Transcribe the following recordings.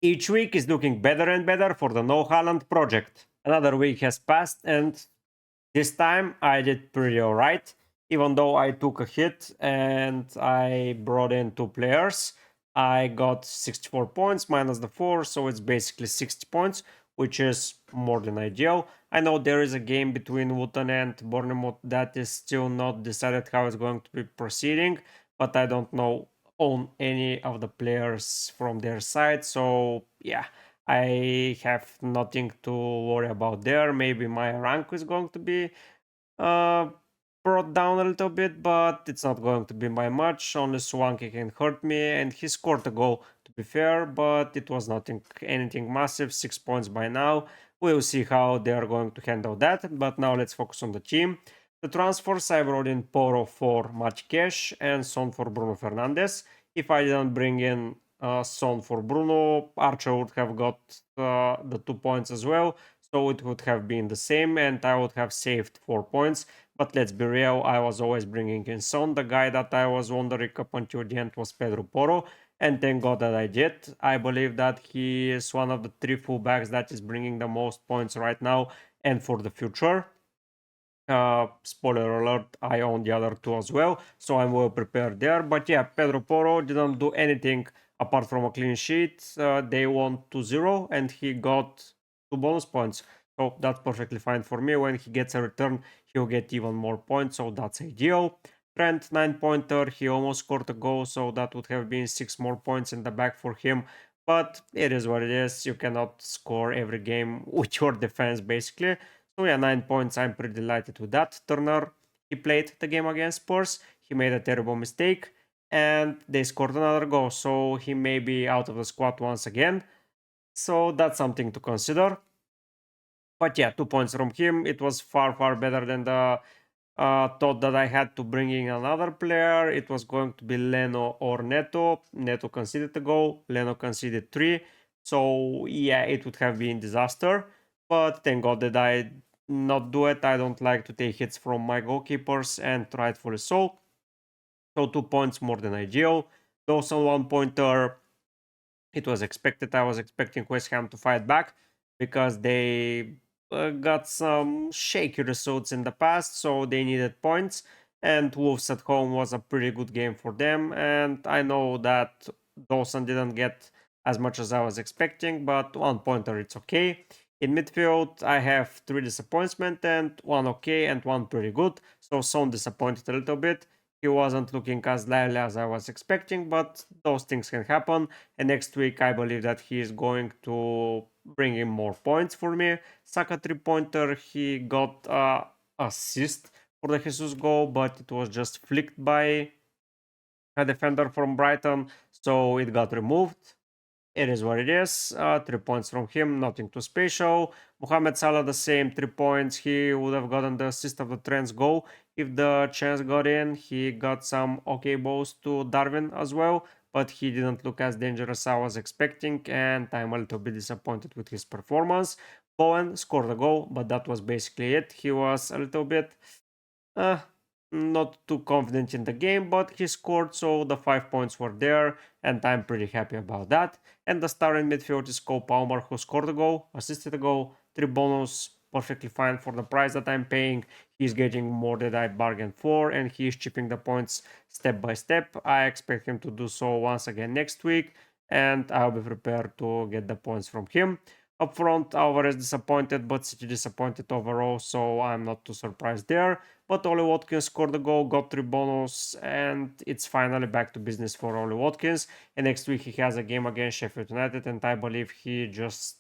Each week is looking better and better for the No Haaland project. Another week has passed, and this time I did pretty alright. Even though I took a hit and I brought in 2 players, I got 64 points minus the 4, so it's basically 60 points, which is more than ideal. I know there is a game between Luton and Bournemouth that is still not decided how it's going to be proceeding, but I don't know own any of the players from their side, so yeah, I have nothing to worry about there. Maybe my rank is going to be uh, brought down a little bit, but it's not going to be by much. Only Swanky can hurt me, and he scored a goal, to be fair, but it was nothing, anything massive. 6 points by now. We'll see how they are going to handle that, but now let's focus on the team. The transfers, I brought in Poro for much cash and Son for Bruno Fernandes. If I didn't bring in Son for Bruno, Archer would have got the 2 points as well, so it would have been the same and I would have saved 4 points. But let's be real, I was always bringing in Son. The guy that I was wondering up until the end was Pedro Porro, and thank God that I did. I believe that he is one of the 3 fullbacks that is bringing the most points right now and for the future. Spoiler alert, I own the other 2 as well, so I'm well prepared there. But yeah, Pedro Porro didn't do anything apart from a clean sheet. They won 2-0 and he got 2 bonus points. So that's perfectly fine for me. When he gets a return, he'll get even more points, so that's ideal. Trent, 9-pointer, he almost scored a goal, so that would have been 6 more points in the back for him. But it is what it is. You cannot score every game with your defense, basically. So yeah, 9 points. I'm pretty delighted with that. Turner, he played the game against Spurs. He made a terrible mistake and they scored another goal. So he may be out of the squad once again. So that's something to consider. But yeah, 2 points from him. It was far, far better than the thought that I had to bring in another player. It was going to be Leno or Neto. Neto conceded a goal. Leno conceded 3. So yeah, it would have been disaster. But thank God that I not do it. I don't like to take hits from my goalkeepers, and rightfully so. So 2 points more than ideal. Those on 1-pointer, it was expected. I was expecting West Ham to fight back because they got some shaky results in the past, so they needed points. And Wolves at home was a pretty good game for them. And I know that Dawson didn't get as much as I was expecting, but 1-pointer, it's okay. In midfield, I have 3 disappointments and 1 okay and 1 pretty good. So Son disappointed a little bit. He wasn't looking as lively as I was expecting, but those things can happen. And next week, I believe that he is going to bring in more points for me. Saka 3-pointer, he got assist for the Jesus goal, but it was just flicked by a defender from Brighton, so it got removed. It is what it is. 3 points from him, nothing too special. Mohamed Salah the same, 3 points. He would have gotten the assist of the Trent's goal if the chance got in. He got some okay balls to Darwin as well, but he didn't look as dangerous as I was expecting, and I'm a little bit disappointed with his performance. Bowen scored a goal, but that was basically it. He was a little bit uh, not too confident in the game, but he scored, so the 5 points were there, and I'm pretty happy about that. And the star in midfield is Cole Palmer, who scored a goal, assisted a goal, 3 bonus, perfectly fine for the price that I'm paying. He's getting more than I bargained for, and he's chipping the points step by step. I expect him to do so once again next week, and I'll be prepared to get the points from him. Up front, Alvarez disappointed, but City disappointed overall, so I'm not too surprised there. But Oli Watkins scored a goal, got 3 bonus, and it's finally back to business for Oli Watkins. And next week he has a game against Sheffield United, and I believe he just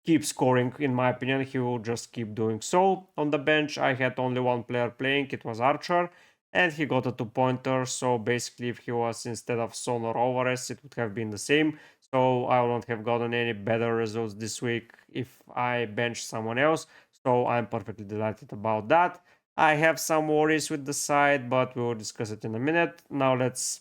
keeps scoring. In my opinion, he will just keep doing so. On the bench, I had only 1 player playing, it was Archer, and he got a 2-pointer. So basically, if he was instead of Son or Alvarez, it would have been the same. So I wouldn't have gotten any better results this week if I benched someone else. So I'm perfectly delighted about that. I have some worries with the side, but we will discuss it in a minute. Now let's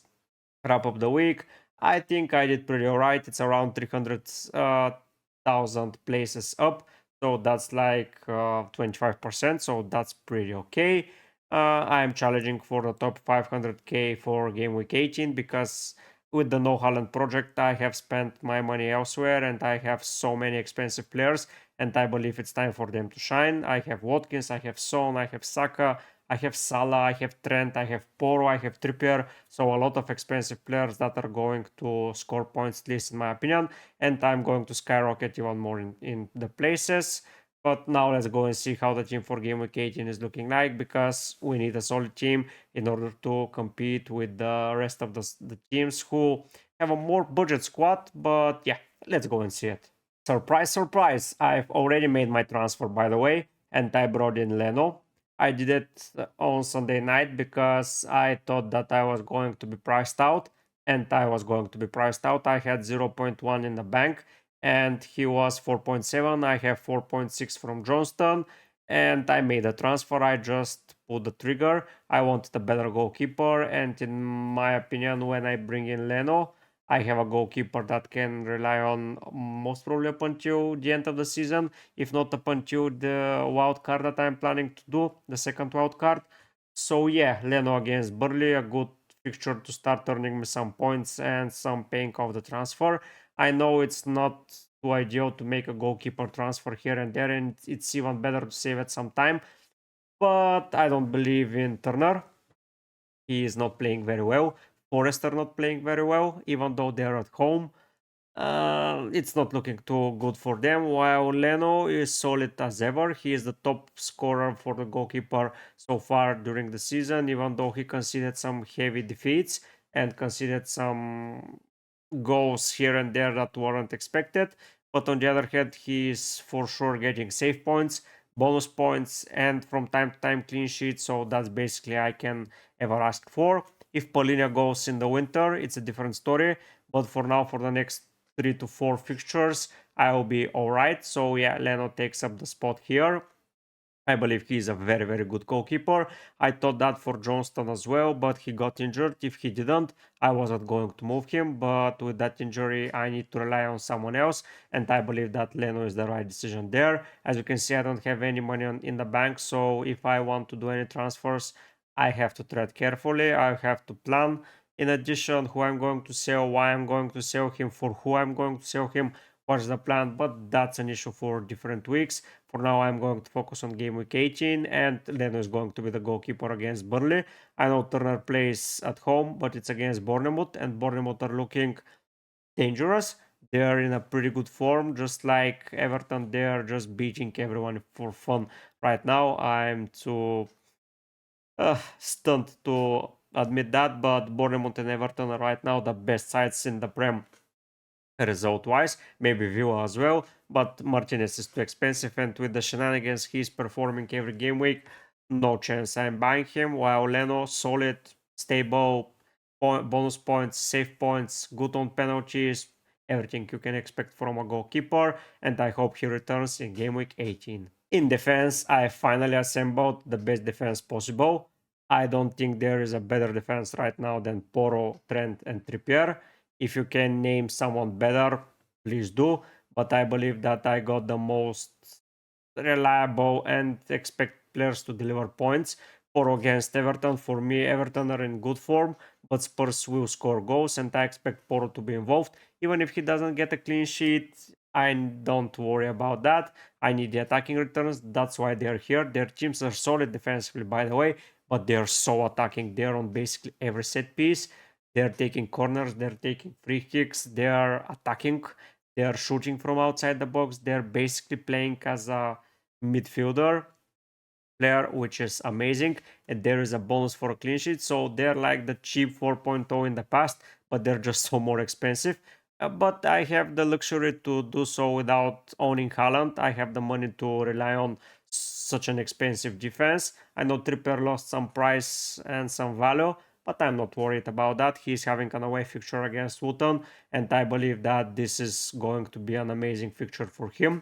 wrap up the week. I think I did pretty alright. It's around 300,000 places up, so that's like 25%. So that's pretty okay. I'm challenging for the top 500k for game week 18 because with the no Haaland project, I have spent my money elsewhere and I have so many expensive players, and I believe it's time for them to shine. I have Watkins, I have Son, I have Saka, I have Salah, I have Trent, I have Porro, I have Trippier. So a lot of expensive players that are going to score points, at least in my opinion, and I'm going to skyrocket even more in the places. But now let's go and see how the team for Game Week 18 is looking like, because we need a solid team in order to compete with the rest of the teams who have a more budget squad. But yeah, let's go and see it. Surprise, surprise, I've already made my transfer, by the way, and I brought in Leno. I did it on Sunday night because I thought that I was going to be priced out, and I was going to be priced out. I had 0.1 in the bank, and he was 4.7. I have 4.6 from Johnston, and I made a transfer. I just pulled the trigger. I wanted a better goalkeeper, and in my opinion, when I bring in Leno, I have a goalkeeper that can rely on most probably up until the end of the season, if not up until the wild card that I'm planning to do, the second wild card. So yeah, Leno against Burnley, a good fixture to start earning me some points and some paying off the transfer. I know it's not too ideal to make a goalkeeper transfer here and there, and it's even better to save it some time. But I don't believe in Turner. He is not playing very well. Forrester not playing very well, even though they're at home. It's not looking too good for them, while Leno is solid as ever. He is the top scorer for the goalkeeper so far during the season, even though he conceded some heavy defeats and conceded some goals here and there that weren't expected. But on the other hand, he is for sure getting save points, bonus points, and from time to time clean sheets. So that's basically I can ever ask for. If Polinia goes in the winter, it's a different story. But for now, for the next 3 to 4 fixtures, I will be alright. So yeah, Leno takes up the spot here. I believe he is a very, very good goalkeeper. I thought that for Johnston as well, but he got injured. If he didn't, I wasn't going to move him. But with that injury, I need to rely on someone else. And I believe that Leno is the right decision there. As you can see, I don't have any money in the bank. So if I want to do any transfers, I have to tread carefully. I have to plan. In addition, who I'm going to sell, why I'm going to sell him, for who I'm going to sell him, what's the plan. But that's an issue for different weeks. For now, I'm going to focus on game week 18, and Leno is going to be the goalkeeper against Burnley. I know Turner plays at home, but it's against Bournemouth, and Bournemouth are looking dangerous. They are in a pretty good form, just like Everton. They are just beating everyone for fun right now. I'm too stunned to admit that, but Bournemouth and Everton are right now the best sides in the Prem result-wise, maybe Villa as well, but Martinez is too expensive, and with the shenanigans he's performing every game week, no chance I'm buying him, while Leno, solid, stable, bonus points, save points, good on penalties, everything you can expect from a goalkeeper, and I hope he returns in game week 18. In defense, I finally assembled the best defense possible. I don't think there is a better defense right now than Porro, Trent, and Trippier. If you can name someone better, please do. But I believe that I got the most reliable and expect players to deliver points. Porro against Everton. For me, Everton are in good form, but Spurs will score goals, and I expect Porro to be involved. Even if he doesn't get a clean sheet, I don't worry about that. I need the attacking returns. That's why they're here. Their teams are solid defensively, by the way, but they're so attacking. They're on basically every set piece. They're taking corners, they're taking free kicks, they're attacking, they're shooting from outside the box. They're basically playing as a midfielder player, which is amazing. And there is a bonus for a clean sheet. So they're like the cheap 4.0 in the past, but they're just so more expensive. But I have the luxury to do so without owning Haaland. I have the money to rely on such an expensive defense. I know Trippier lost some price and some value, but I'm not worried about that. He's having an away fixture against Luton, and I believe that this is going to be an amazing fixture for him.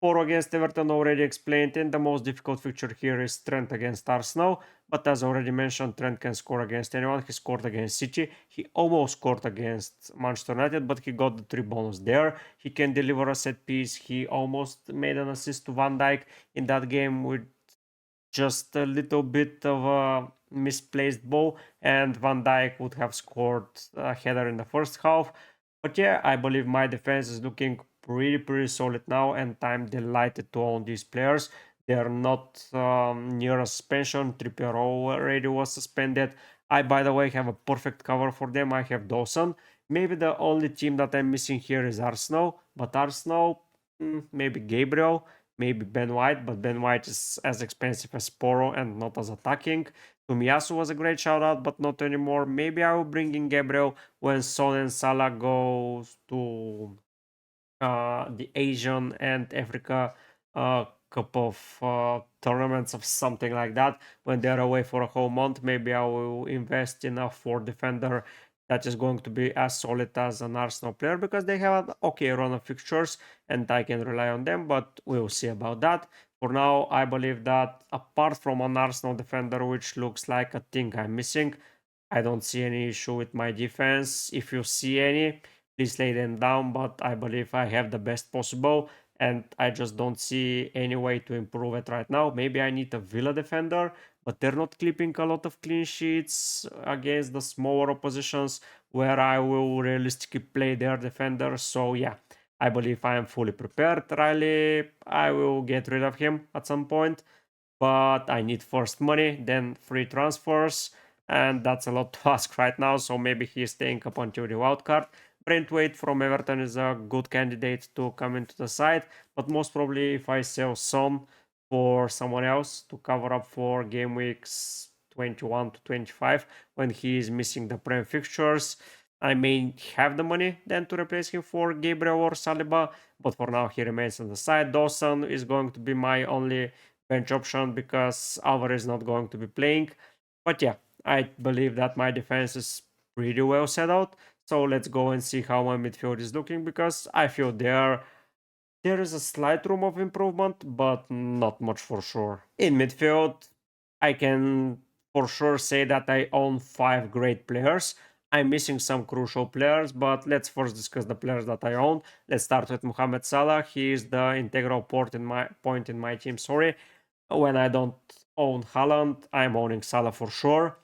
Porro against Everton already explained, and the most difficult fixture here is Trent against Arsenal. But as already mentioned, Trent can score against anyone. He scored against City. He almost scored against Manchester United, but he got the 3 bonus there. He can deliver a set piece. He almost made an assist to Van Dijk in that game with just a little bit of a misplaced ball, and Van Dijk would have scored a header in the first half. But yeah, I believe my defense is looking pretty solid now, and I'm delighted to own these players. They're not near a suspension. Trippier already was suspended. I, by the way, have a perfect cover for them. I have Dawson. Maybe the only team that I'm missing here is Arsenal, but Arsenal, maybe Gabriel, maybe Ben White, but Ben White is as expensive as Poro and not as attacking. Tomiyasu was a great shout out, but not anymore. Maybe I will bring in Gabriel when Son and Salah go to the Asian and Africa Cup of tournaments of something like that. When they're away for a whole month, maybe I will invest in a 4 defender that is going to be as solid as an Arsenal player because they have an okay run of fixtures and I can rely on them, but we'll see about that. For now, I believe that apart from an Arsenal defender, which looks like a thing I'm missing, I don't see any issue with my defense. If you see any, please lay them down, but I believe I have the best possible and I just don't see any way to improve it right now. Maybe I need a Villa defender, but they're not clipping a lot of clean sheets against the smaller oppositions where I will realistically play their defender. So yeah, I believe I am fully prepared. Riley, I will get rid of him at some point, but I need first money, then free transfers, and that's a lot to ask right now, so maybe he's staying up until the wildcard. Braithwaite from Everton is a good candidate to come into the side, but most probably if I sell Son for someone else to cover up for game weeks 21 to 25 when he is missing the Prem fixtures, I may have the money then to replace him for Gabriel or Saliba, but for now he remains on the side. Dawson is going to be my only bench option because Alvarez is not going to be playing. But yeah, I believe that my defense is pretty well set out. So let's go and see how my midfield is looking because I feel there is a slight room of improvement, but not much for sure. In midfield, I can for sure say that I own 5 great players. I'm missing some crucial players, but let's first discuss the players that I own. Let's start with Mohamed Salah. He is the integral point in my team. Sorry, when I don't own Haaland, I'm owning Salah for sure.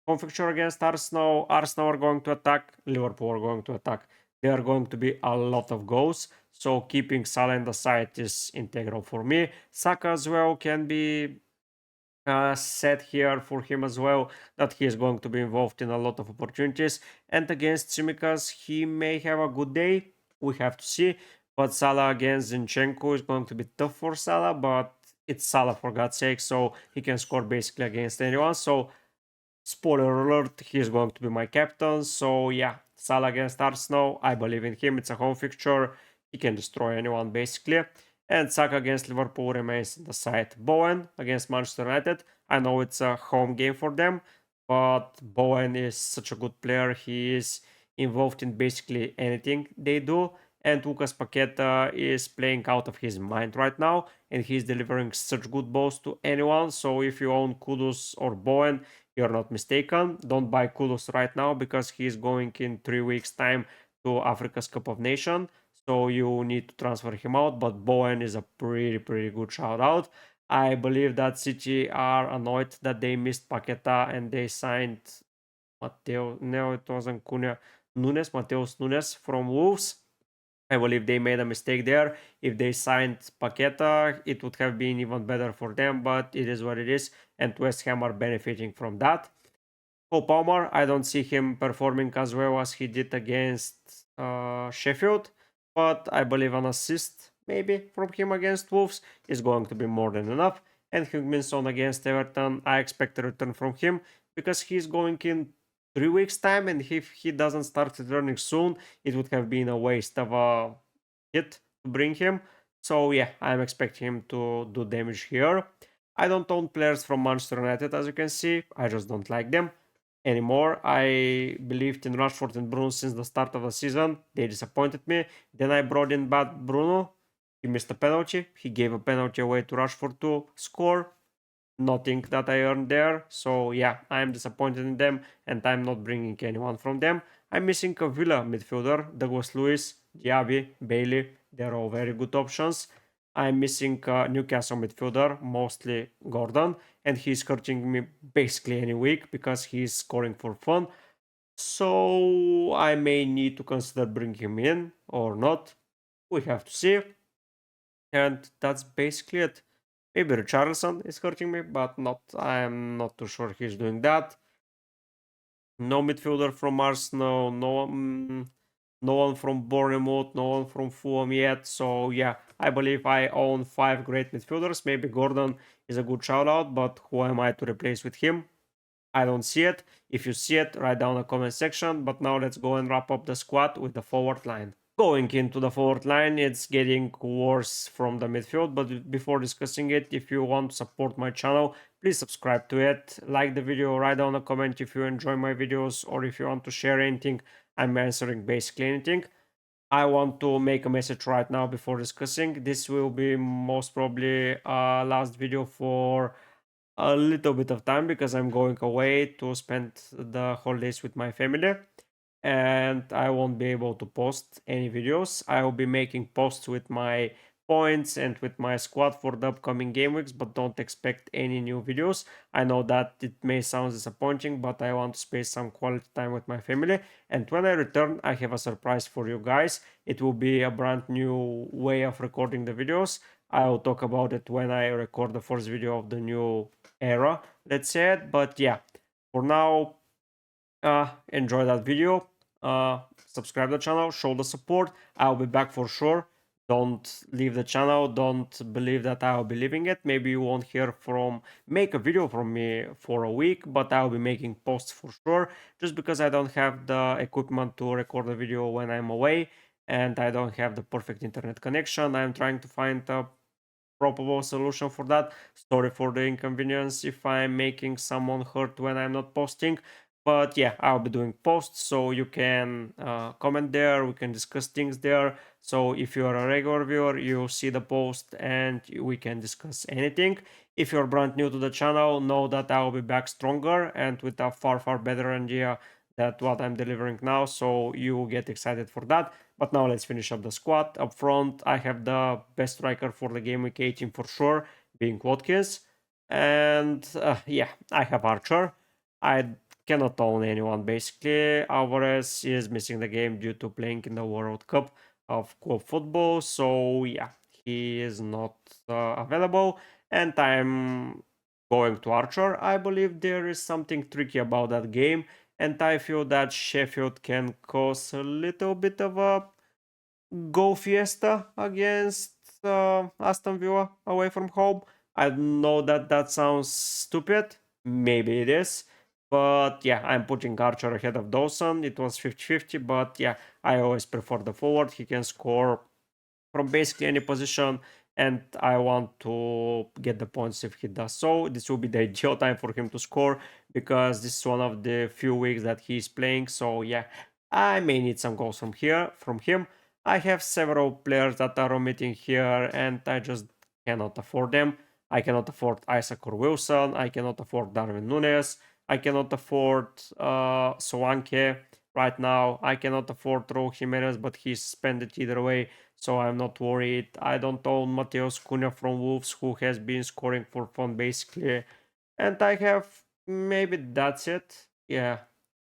Home fixture against Arsenal. Arsenal are going to attack. Liverpool are going to attack. There are going to be a lot of goals. So keeping Salah in the side is integral for me. Saka as well can be set here for him as well, that he is going to be involved in a lot of opportunities. And against Tsimikas, he may have a good day. We have to see. But Salah against Zinchenko is going to be tough for Salah, but it's Salah for God's sake, so he can score basically against anyone. So spoiler alert, he is going to be my captain. So yeah, Salah against Arsenal, I believe in him. It's a home fixture. He can destroy anyone basically. And Saka against Liverpool remains in the side. Bowen against Manchester United. I know it's a home game for them, but Bowen is such a good player. He is involved in basically anything they do. And Lucas Paqueta is playing out of his mind right now, and he's delivering such good balls to anyone. So if you own Kudus or Bowen, you're not mistaken. Don't buy Kudus right now because he's going in 3 weeks' time to Africa's Cup of Nations. So you need to transfer him out, but Bowen is a pretty good shout out. I believe that City are annoyed that they missed Paqueta and they signed it wasn't Mateus Nunes from Wolves. I believe they made a mistake there. If they signed Paqueta, it would have been even better for them, but it is what it is, and West Ham are benefiting from that. Cole Palmer, I don't see him performing as well as he did against Sheffield, but I believe an assist maybe from him against Wolves is going to be more than enough. And Heung-min Son against Everton, I expect a return from him because he's going in 3 weeks' time, and if he doesn't start returning soon, it would have been a waste of a hit to bring him. So yeah, I'm expecting him to do damage here. I don't own players from Manchester United, as you can see. I just don't like them anymore. I believed in Rashford and Bruno since the start of the season. They disappointed me. Then I brought in bad Bruno. He missed a penalty. He gave a penalty away to Rashford to score. Nothing that I earned there. So yeah, I'm disappointed in them and I'm not bringing anyone from them. I'm missing a Villa midfielder, Douglas Lewis, Diaby, Bailey. They're all very good options. I'm missing a Newcastle midfielder, mostly Gordon. and he's hurting me basically any week because he's scoring for fun. So I may need to consider bringing him in or not. We have to see. And that's basically it. Maybe Richarlison is hurting me, but not. I'm not too sure he's doing that. No midfielder from Arsenal, no one from Bournemouth, no one from Fulham yet. So yeah, I believe I own 5 great midfielders. Maybe Gordon is a good shout out, but who am I to replace with him? I don't see it. If you see it, write down in the comment section. But now let's go and wrap up the squad with the forward line. Going into the forward line, it's getting worse from the midfield, but before discussing it, if you want to support my channel, please subscribe to it, like the video, write down a comment if you enjoy my videos, or if you want to share anything. I'm answering basically anything. I want to make a message right now before discussing. This will be most probably last video for a little bit of time because I'm going away to spend the holidays with my family and I won't be able to post any videos. I will be making posts with my points and with my squad for the upcoming game weeks, but don't expect any new videos. I know that it may sound disappointing, but I want to spend some quality time with my family. And when I return, I have a surprise for you guys. It will be a brand new way of recording the videos. I will talk about it when I record the first video of the new era, let's say it. But yeah, for now, enjoy that video. Subscribe the channel, show the support. I'll be back for sure. Don't leave the channel. Don't believe that I'll be leaving it. Maybe you won't make a video from me for a week, but I'll be making posts for sure. Just because I don't have the equipment to record the video when I'm away and I don't have the perfect internet connection. I'm trying to find a probable solution for that. Sorry for the inconvenience if I'm making someone hurt when I'm not posting. But yeah, I'll be doing posts, so you can comment there, we can discuss things there. So if you are a regular viewer, you'll see the post and we can discuss anything. If you're brand new to the channel, know that I'll be back stronger and with a far better idea than what I'm delivering now, so you will get excited for that. But now let's finish up the squad. Up front, I have the best striker for the game week 18 for sure, being Watkins. And yeah, I have Archer. I cannot own anyone basically. Alvarez is missing the game due to playing in the World Cup of Club Football. So yeah, he is not available. And I'm going to Archer. I believe there is something tricky about that game. And I feel that Sheffield can cause a little bit of a go fiesta against Aston Villa away from home. I know that that sounds stupid. Maybe it is. But yeah, I'm putting Archer ahead of Dawson. It was 50-50, but yeah, I always prefer the forward. He can score from basically any position, and I want to get the points if he does so. This will be the ideal time for him to score because this is one of the few weeks that he's playing. So yeah, I may need some goals from him. I have several players that are omitting here, and I just cannot afford them. I cannot afford Isaac or Wilson. I cannot afford Darwin Nunes. I cannot afford Solanke right now. I cannot afford Raul Jimenez, but he's suspended either way, so I'm not worried. I don't own Mateus Cunha from Wolves, who has been scoring for fun basically. And I have maybe that's it. Yeah,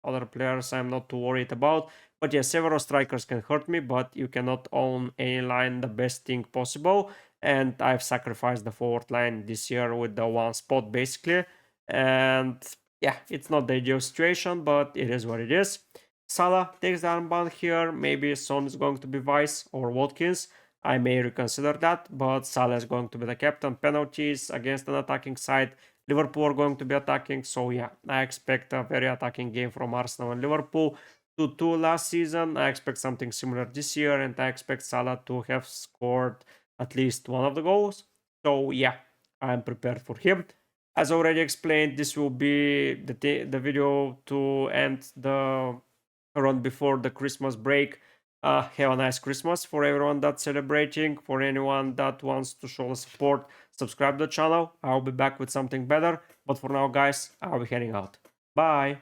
other players I'm not too worried about. But yeah, several strikers can hurt me, but you cannot own any line the best thing possible. And I've sacrificed the forward line this year with the one spot basically. And yeah, it's not the ideal situation, but it is what it is. Salah takes the armband here. Maybe Son is going to be vice or Watkins. I may reconsider that, but Salah is going to be the captain. Penalties against an attacking side. Liverpool are going to be attacking, so yeah, I expect a very attacking game from Arsenal and Liverpool. 2-2 last season, I expect something similar this year, and I expect Salah to have scored at least one of the goals. So yeah, I'm prepared for him. As already explained, this will be the video to end the run before the Christmas break. Have a nice Christmas for everyone that's celebrating. For anyone that wants to show support, subscribe to the channel. I'll be back with something better. But for now, guys, I'll be heading out. Bye.